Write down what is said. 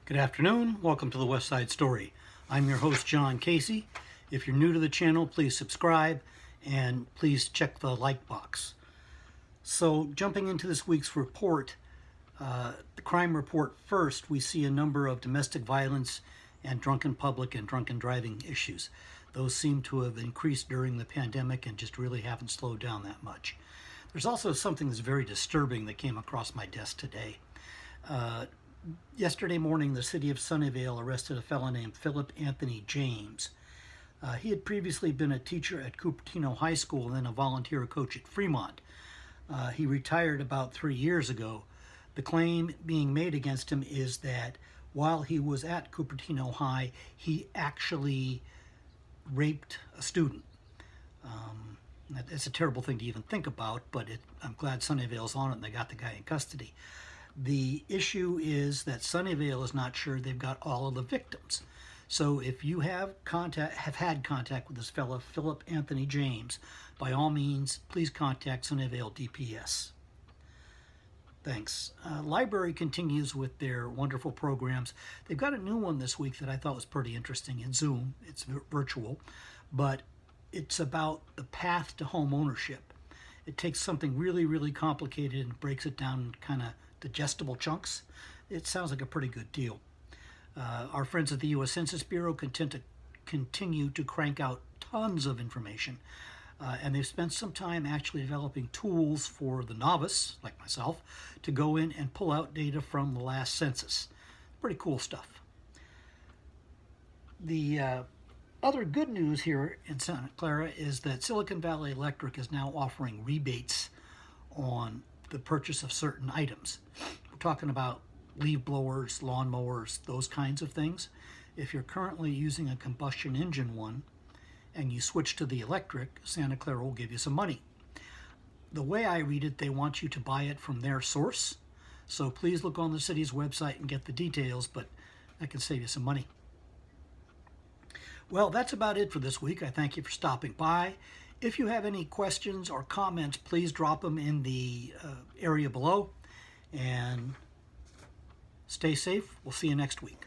Good afternoon. Welcome to the West Side Story. I'm your host, John Casey. If you're new to the channel, please subscribe and please check the like box. So, jumping into this week's report, the crime report first, we see a number of domestic violence and drunken public and drunken driving issues. Those seem to have increased during the pandemic and just really haven't slowed down that much. There's also something that's very disturbing that came across my desk today. Yesterday morning, the city of Sunnyvale arrested a fellow named Philip Anthony James. He had previously been a teacher at Cupertino High School and then a volunteer coach at Fremont. He retired about 3 years ago. The claim being made against him is that while he was at Cupertino High, he actually raped a student. It's a terrible thing to even think about, but I'm glad Sunnyvale's on it and they got the guy in custody. The issue is that Sunnyvale is not sure they've got all of the victims. So if you have had contact with this fellow, Philip Anthony James, by all means, please contact Sunnyvale DPS. Thanks. Library continues with their wonderful programs. They've got a new one this week that I thought was pretty interesting in Zoom. It's virtual, but it's about the path to home ownership. It takes something really, really complicated and breaks it down in kind of digestible chunks. It sounds like a pretty good deal. Our friends at the U.S. Census Bureau continue to crank out tons of information, and they've spent some time actually developing tools for the novice, like myself, to go in and pull out data from the last census. Pretty cool stuff. The other good news here in Santa Clara is that Silicon Valley Electric is now offering rebates on the purchase of certain items. We're talking about leaf blowers, lawn mowers, those kinds of things. If you're currently using a combustion engine one and you switch to the electric, Santa Clara will give you some money. The way I read it, they want you to buy it from their source. So please look on the city's website and get the details, but that can save you some money. Well, that's about it for this week. I thank you for stopping by. If you have any questions or comments, please drop them in the area below. And stay safe. We'll see you next week.